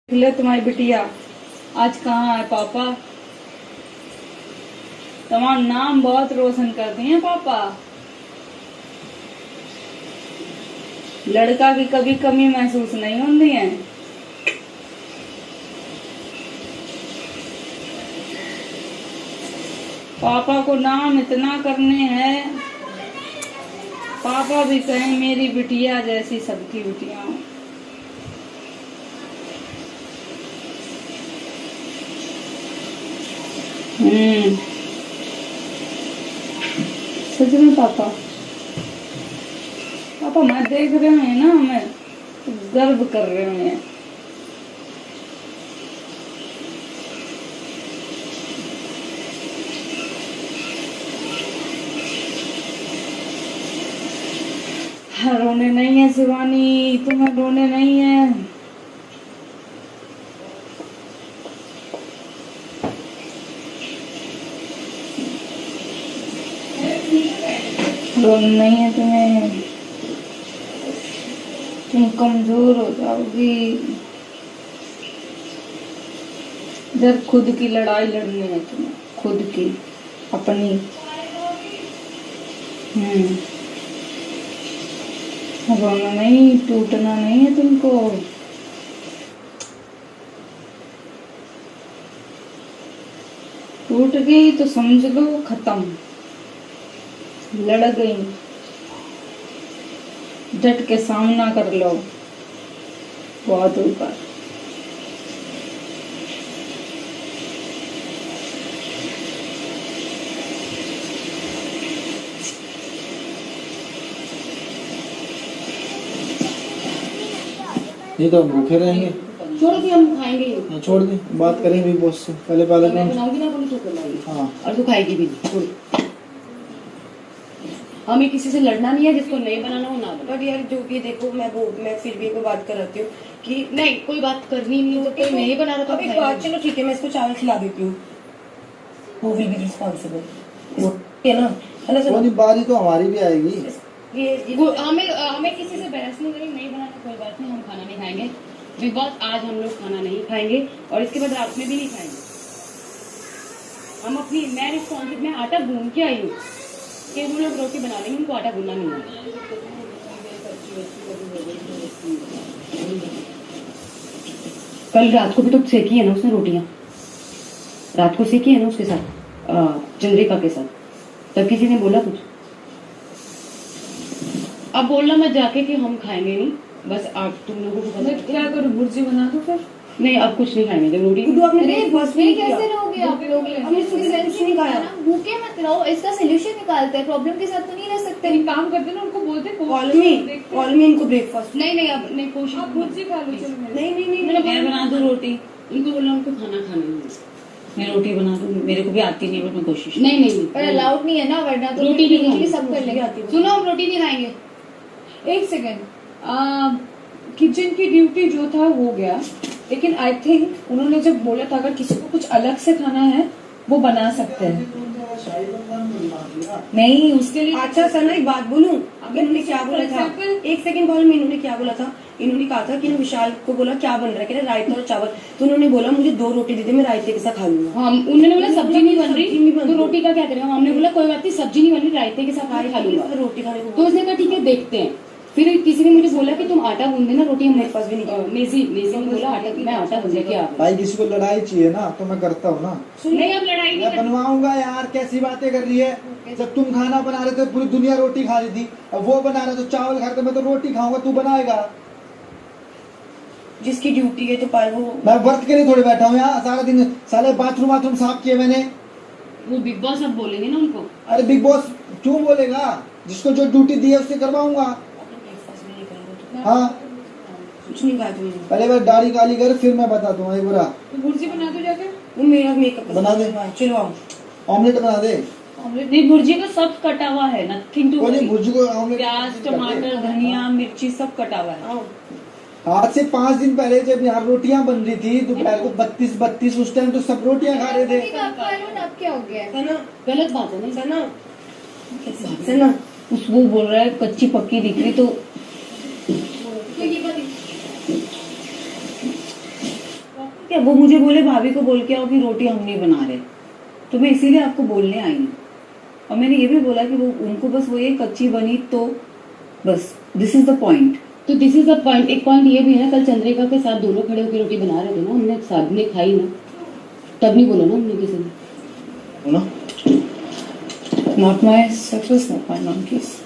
ले तुम्हारी बिटिया आज कहाँ है पापा। तुम्हारा नाम बहुत रोशन करती हैं पापा। लड़का की कभी कमी महसूस नहीं होती है। पापा को नाम इतना करने हैं। पापा भी कहें मेरी बिटिया जैसी सबकी बिटिया हो। सच में पापा पापा मैं देख रहे हैं ना, हमें तो गर्व कर रहे हैं। रोने नहीं है शिवानी, तुम्हें रोने नहीं है। रोना नहीं है तुम्हें, तुम कमजोर हो जाओगी जब खुद की लड़ाई लड़नी है तुम्हें, खुद की अपनी। रोना नहीं, टूटना नहीं है तुमको। टूट गई तो समझ लो खत्म, लड़ गई, डट के सामना कर लो, बहुत ऊपर। नहीं तो हम भूखे रहेंगे। छोड़ के हम खाएंगे। छोड़ दे, बात करेंगे बिग बॉस से पहले। मैं बनाऊंगी ना, बोली तो बनाऊंगी। हाँ, और तू खाएगी भी नहीं। छोड़। हमें किसी से लड़ना नहीं है, जिसको नहीं बनाना हो ना बना। बट यार जो भी देखो, मैं फिर भी एक बात कराती हूँ कि नहीं, कोई बात करनी नहीं तो कोई नहीं बना रहा तो अब एक बात, चलो ठीक है, मैं इसको चावल खिला देती हूँ। वो विल बी रिस्पॉन्सिबल है ना, है ना। नहीं, बारी तो हमारी भी आएगी। हमें किसी से बहस नहीं करनी, नहीं बनाना कोई बात नहीं, हम खाना नहीं खाएंगे। बिग बॉस आज हम लोग खाना नहीं खाएंगे और इसके बाद रात में भी नहीं खाएंगे। हम अपनी मैं रिस्पॉन्सिबल, मैं आटा गूंद के आई हूँ कि वो लोग रोटी बना लेंगे, उनको आटा गूंदना नहीं है। कल रात को भी तो सेकी है ना उसने रोटियां, रात को सेकी है ना उसके साथ, चंद्रिका के साथ। तब किसी ने बोला कुछ? अब बोलना मत जाके कि हम खाएंगे नहीं, बस आप तुम लोगों को पता। क्या करूँ, भुर्जी बना दो फिर? नहीं, अब कुछ नहीं खाएंगे जब रोटी। कैसे रहोगे आप लोग? हमने कुछ नहीं खाया। भूखे मत रहो, इसका सोल्यूशन निकालते हैं। प्रॉब्लम के साथ तो नहीं रह सकते। एक काम करते ना, उनको बोलते कॉल में इनको ब्रेकफास्ट। नहीं, अब नहीं, कोशिश आप भुर्जी खा लो। चलो नहीं मैं बना दूं रोटी, इनको बोलना उनको खाना खाना है। मैं रोटी बना दूं, मेरे को भी आती नहीं, बट मैं कोशिश। नहीं पर अलाउड नहीं है ना, वरना तो रोटी नहीं खाएंगे, सब कर लेंगे। सुनो, हम रोटी नहीं खाएंगे। एक सेकेंड, किचन की ड्यूटी जो था हो गया, लेकिन आई थिंक उन्होंने जब बोला था अगर किसी को कुछ अलग से खाना है वो बना सकते हैं। नहीं, उसके लिए अच्छा सर, एक बात बोलूं, इन्होंने क्या बोला था? एक सेकंड कॉल में इन्होंने क्या बोला था? इन्होंने कहा था कि विशाल को बोला क्या बन रहा है, कह रहे रायता और चावल। तो उन्होंने बोला मुझे 2 रोटी दे दे, मैं रायते के साथ खा लूंगा। हाँ, उन्होंने बोला सब्जी नहीं बन रही तो रोटी का क्या करेंगे। हमने बोला कोई बात नहीं, सब्जी नहीं बन रही, रायते के साथ खा लूंगा। रोटी खाने को तो उसने कहा ठीक है देखते हैं। फिर किसी ने मुझे बोला कि तुम आटा गूंद देना, रोटी हमारे पास भी नहीं। नेजी ने बोला आटा, मैं आटा गूंद के आ भाई किसी को लड़ाई चाहिए ना तो मैं करता हूँ ना। नहीं, अब लड़ाई मैं बनवाऊंगा यार, कैसी बातें कर रही है। जब तुम खाना बना रहे थे पूरी दुनिया रोटी खा रही थी, अब वो बना रहा तो चावल खा रहे थे, मैं तो रोटी खाऊंगा, तू बनाएगा। जिसकी ड्यूटी है तो पाए वो। मैं वर्त के लिए थोड़ी बैठा हूँ यहाँ सारा दिन, साले बाथरूम साफ किए मैंने। वो बिग बॉस अब बोलेंगे ना उनको। अरे बिग बॉस क्यों बोलेगा, जिसको जो ड्यूटी दी है उससे करवाऊंगा। हाँ, कुछ नहीं खाया तुमने। पहले बार दाढ़ी काली कर, फिर मैं बता दूंगा ये बुरा। तो भुर्जी बना दो जाकर। वो मेरा मेकअप बना दे। चलो आओ, ऑमलेट बना दे। नहीं, भुर्जी का सब कटा हुआ है, नथिंग टू। कोई भुर्जी को ऑमलेट, प्याज, टमाटर, धनिया, मिर्ची सब कटा हुआ है। आज से 5 दिन पहले जब यहाँ रोटियां बन रही थी दोपहर को 32 उस टाइम तो सब रोटियां खा रहे थे। अब क्या हो गया? गलत बात है ना सना वो बोल रहा है कच्ची पक्की दिख रही तो है, वो मुझे बोले भाभी को बोल के आओ कि रोटी हम नहीं बना रहे, तो मैं इसीलिए आपको बोलने आई हूँ। और मैंने ये भी बोला कि वो उनको बस वो ये कच्ची बनी तो बस, दिस इज द पॉइंट। तो दिस इज द पॉइंट। एक पॉइंट ये भी है, कल चंद्रिका के साथ दोनों खड़े होकर रोटी बना रहे थे ना, हमने साथ में खाई ना, तब नहीं बोला ना हमने किसी ने ना। Not my success, not my non case.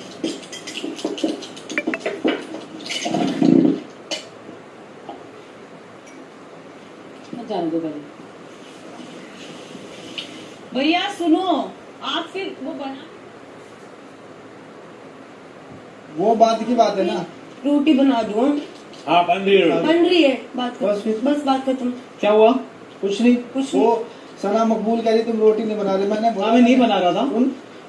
जान दो पहले। भैया सुनो, आप फिर वो बना, वो बात की बात है ना। रोटी बना दो। हाँ बन रही है रोटी। बन रही है, बात कर, बस फिर। बस बात खत्म। क्या हुआ? कुछ नहीं। कुछ वो सना मकबूल कह रही तुम रोटी नहीं बना रहे। मैंने बोला हाँ मैं नहीं बना रहा था।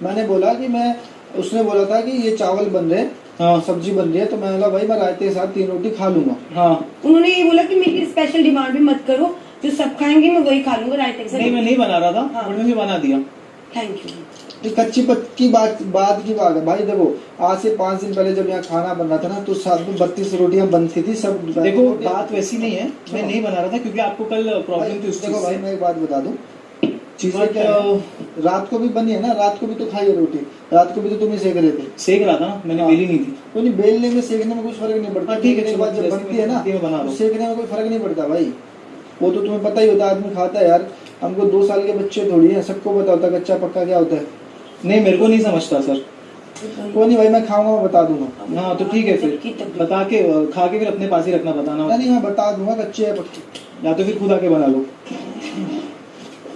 मैंने बोला कि मैं, उसने बोला था कि ये चावल बन रहे, हाँ सब्जी बन रही है, तो मैंने बोला भाई मैं रायते के साथ 3 रोटी खा लूंगा। हाँ उन्होंने ये बोला कि मेरी स्पेशल डिमांड भी मत करो, जो सब खाएंगे मैं वही खा लूंगा रायते के साथ। नहीं मैं नहीं बना रहा था, हाँ। बट मैंने बना दिया। Thank you. ये कच्ची पक्की बात की बात है भाई। देखो आज से 5 दिन पहले जब यहाँ खाना बन रहा था ना, तो साथ में 32 रोटियां बनती थी सब। देखो बात वैसी नहीं है, मैं नहीं बना रहा था क्योंकि आपको कल प्रॉब्लम थी उस चीज देखो भाई से। मैं एक बात बता दूं, चीजें But, क्या है, रात को भी बनी है ना, रात को भी तो खाई है रोटी, रात को भी तो तुम ही सेक रहे थे। सेक रहा था ना, मैंने हाँ। बेली नहीं थी। कोई नहीं, बेलने में सेकने में कुछ फर्क नहीं पड़ता। हाँ, ठीक है, बेलने के बाद चलो, जब जैसे बनती है ना, मैं बना रहा तो हूँ। सेकने में कोई फर्क नहीं पड़ता भाई। वो तो तुम्हें पता ही होता, आदमी खाता है यार। हमको 2 साल के बच्चे थोड़ी है, सबको पता होता है कच्चा पक्का क्या होता है। नहीं मेरे को नहीं समझता सर। कोई नहीं भाई, मैं खाऊंगा, मैं बता दूंगा। हाँ तो ठीक है फिर बता के खा के फिर अपने पास ही रखना, बताना। नहीं मैं बता दूंगा कच्चे है पक्के। या तो फिर खुद आके बना लो।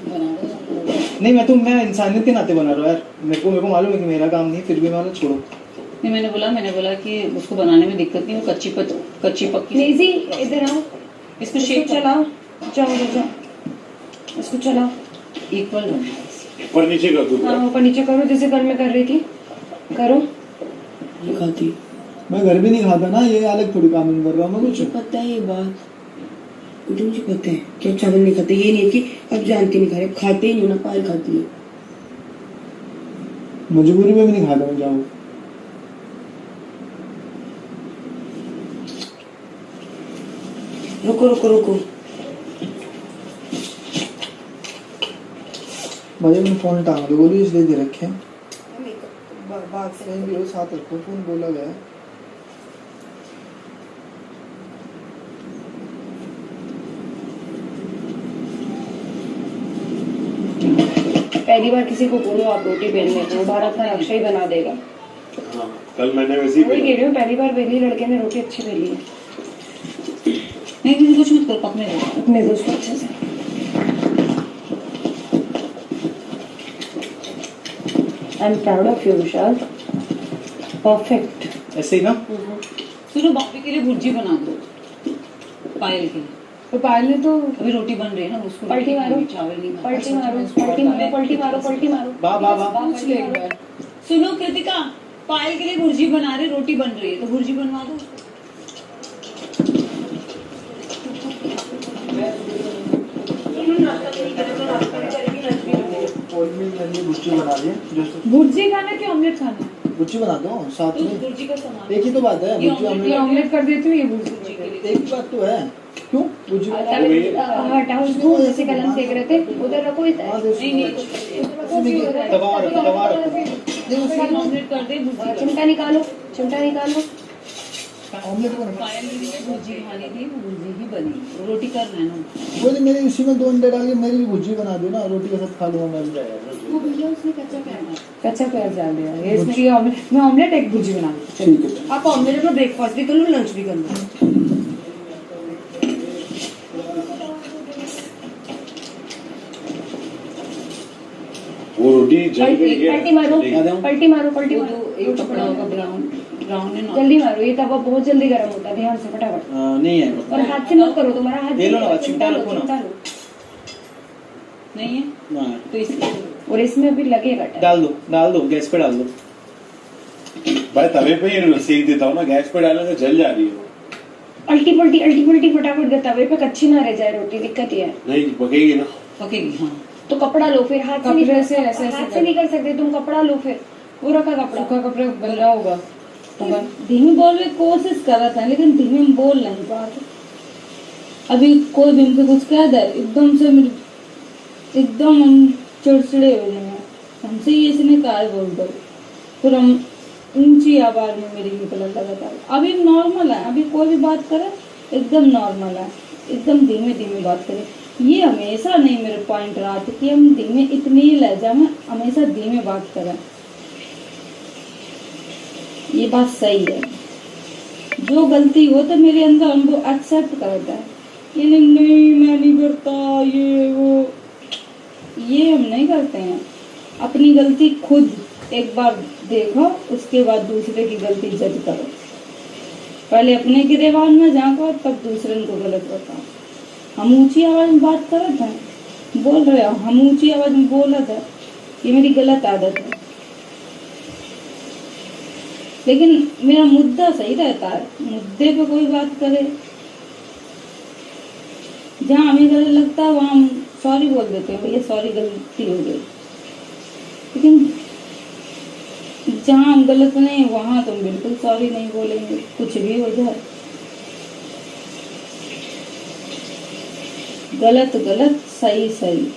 बना दो। नहीं मैं इंसानियत के नाते बना रहा हूँ यार। मेरे को मालूम है कि मेरा काम नहीं, फिर भी मैं छोड़ो। नहीं मैंने बोला कि उसको बनाने में दिक्कत नहीं, वो कच्ची पक्की। नेजी इधर आओ, इसको शेक चलाओ, जाओ जाओ, इसको चलाओ। इक्वल बनना है। ऊपर नीचे कर दो। हाँ ऊपर नीचे करो, जैसे कल मैं कर रही थी, करो। ये खाती, मैं घर भी नहीं खाता ना, ये अलग थोड़ी काम कर रहा हूँ मैं कुछ। मुझे पता है ये बात, मुझे पता है कि आप चावल नहीं खाते। ये नहीं है कि अब जानती नहीं खा रहे, खाते ही नहीं ना, पायल खाती है। मजबूरी में भी नहीं खाता मैं चावल। रुको रुको रुको, भाई मैंने फोन टांग दो, बोली इसलिए दे रखे हैं। बात से कहीं भी हो साथ रखो, फोन बोला गया है। पहली बार किसी को बोलो आप रोटी बेलने को, बार अपना नक्शा ही बना देगा। हाँ, कल मैंने वैसे ही वही बेला। कह रही हूँ, पहली बार बेली लड़के ने रोटी अच्छी बेली है। नहीं कुछ मत करो, पकने दो। अपने दोस्त को अच्छे से। I am proud of you Vishal, perfect. ऐसे ही ना। सुनो बापी के लिए भुर्जी बना दो, पायल के लिए। तो पायल ने तो अभी रोटी बन रही है ना, उसको पलटी रोटी मारो, खानी, चावल नहीं खाना। पलटी मारो, पलटी मारो, पलटी मारो, पलटी मारो। वाह वाह वाह। पूछ ले एक बार। सुनो कृतिका, पायल के लिए भुर्जी बना रहे, रोटी बन रही है, तो भुर्जी बनवा दो। भुर्जी बना दिए, भुर्जी खाना कि ऑमलेट खाना है? भुर्जी बना दो साथ तो में। भुर्जी का सामान एक ही तो बात है, ये भुर्जी ऑमलेट- ऑमलेट। ये ऑमलेट कर देती हूँ, ये भुर्जी के लिए। एक ही बात तो है। क्यों भुर्जी बना हटाओ इसको, जैसे कलम सेक रहे थे उधर रखो, हाँ, इधर दे उसको। दबा रखो। ऑमलेट कर दे भुर्जी। चिमटा निकालो, चिमटा निकालो। ऑमलेट बना। पायल के लिए भुर्जी खानी थी, वो भुर्जी ही बनी। रोटी कर रहे हैं ना। बोली मेरी उसी में 2 अंडे डाल के मेरी भी भुर्जी बना दो ना, रोटी के साथ खा लूंगा मैं भी। वो भैया उसने कच्चा प्याज। कच्चा प्याज डाल दिया ये इसमें। ये ऑमलेट, मैं ऑमलेट एक भुर्जी बना दूँ। ठीक है। आप ऑमलेट में ब्रेकफास्ट भी कर लो, लंच भी कर लो। वो रोटी जल गई है। पलटी मारो, पलटी मारो, पलटी वो मारो। तो एक कपड़ा होगा ब्राउन, ब्राउन है ना। जल्दी मारो, ये तवा बहुत जल्दी गर्म होता है, ध्यान से फटाफट। नहीं है और हाथ से मत करो, तुम्हारा हाथ ये लो ना, चिमटा चिमटा लो, रखो ना। चिमटा लो। नहीं है हाँ, तो इसलिए और इसमें अभी लगेगा टाइम। डाल दो गैस पे डाल दो। भाई तवे पे ही सेक देता हूँ ना, गैस पे डालने से जल जा रही है वो। अल्टी पल्टी फटाफट दे, तवे पे कच्ची ना रह जाए रोटी, दिक्कत ये है। नहीं पकेगी ना। पकेगी। हाँ तो कपड़ा लो, फिर हाथ से नहीं कपड़े से ऐसे ऐसे हाथ से नहीं कर सकते तुम, कपड़ा लो, फिर वो रखा कपड़ा। सूखा कपड़ा बन रहा होगा तो बन। धीमी बोल में कोशिश कर रहा था, लेकिन धीमी बोल नहीं पा रहा। अभी कोई भी हमसे कुछ कह दे एकदम से एकदम हम चिड़चिड़े हो जाए, हमसे ये इसने कहा है बोल दो, फिर हम ऊंची आवाज में मेरी निकलने लगातार। अभी नॉर्मल है, अभी कोई भी बात करे एकदम नॉर्मल है, एकदम धीमे धीमे बात करे। ये हमेशा नहीं मेरे पॉइंट रहा था कि हम धीमे इतनी ही लहजा में हमेशा धीमे बात करें, ये बात सही है। जो गलती हो तो मेरे अंदर हमको एक्सेप्ट करता है, ये नहीं मैं नहीं करता ये वो, ये हम नहीं करते हैं। अपनी गलती खुद एक बार देखो, उसके बाद दूसरे की गलती जज करो। पहले अपने गिरेबान में झांको, तब दूसरे को गलत बताओ। हम ऊंची आवाज में बात कर रहे थे, बोल रहे हो, हम ऊंची आवाज में बोल रहे थे, ये मेरी गलत आदत है। लेकिन मेरा मुद्दा सही रहता है, मुद्दे पे कोई बात करे, जहाँ हमें गलत लगता है वहाँ हम सॉरी बोल देते हैं, भैया सॉरी गलती हो गई। लेकिन जहाँ हम गलत नहीं वहाँ तुम बिल्कुल सॉरी नहीं बोलेंगे, कुछ भी हो जाए। गलत गलत, सही सही।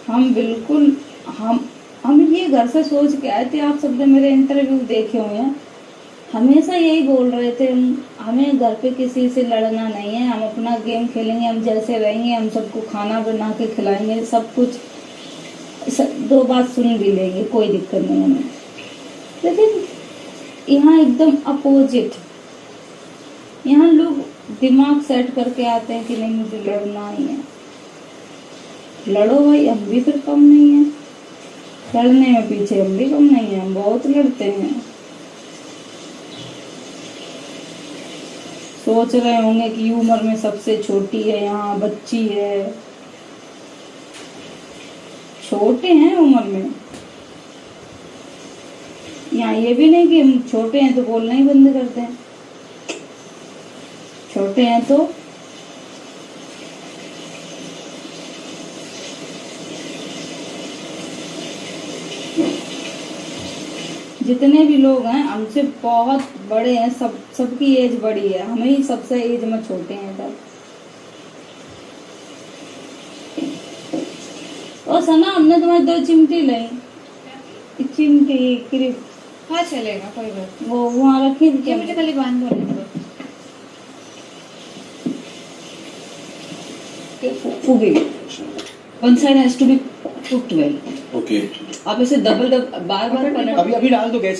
हम बिल्कुल हम ये घर से सोच के आए थे, आप सबने मेरे इंटरव्यू देखे हुए हैं, हमेशा यही बोल रहे थे हमें घर पे किसी से लड़ना नहीं है, हम अपना गेम खेलेंगे, हम जैसे रहेंगे, हम सबको खाना बना के खिलाएंगे, सब कुछ दो बात सुन भी लेंगे, कोई दिक्कत नहीं हमें। लेकिन यहाँ एकदम अपोजिट, यहाँ लोग दिमाग सेट करके आते हैं कि नहीं मुझे लड़ना ही है। लड़ो भाई, हम भी फिर कम नहीं है, लड़ने में पीछे हम भी कम नहीं है, हम बहुत लड़ते हैं। सोच रहे होंगे कि उम्र में सबसे छोटी है, यहाँ बच्ची है, छोटे हैं उम्र में। यहाँ ये भी नहीं कि हम छोटे हैं तो बोलना ही बंद करते हैं, छोटे हैं तो जितने भी लोग हैं हमसे बहुत बड़े हैं, सबकी एज बड़ी है, हमें ही सबसे एज में छोटे हैं सब। और सना हमने तुम्हारी 2 चिमटी लाई, चिमटी क्रिप, हाँ चलेगा कोई बात वो वहाँ रखी थी नहीं, ये मुझे खाली बांध दो। फूगेगी। One side has to be cooked well. Okay, आप इसे बार बार अभी अभी डाल दो गैस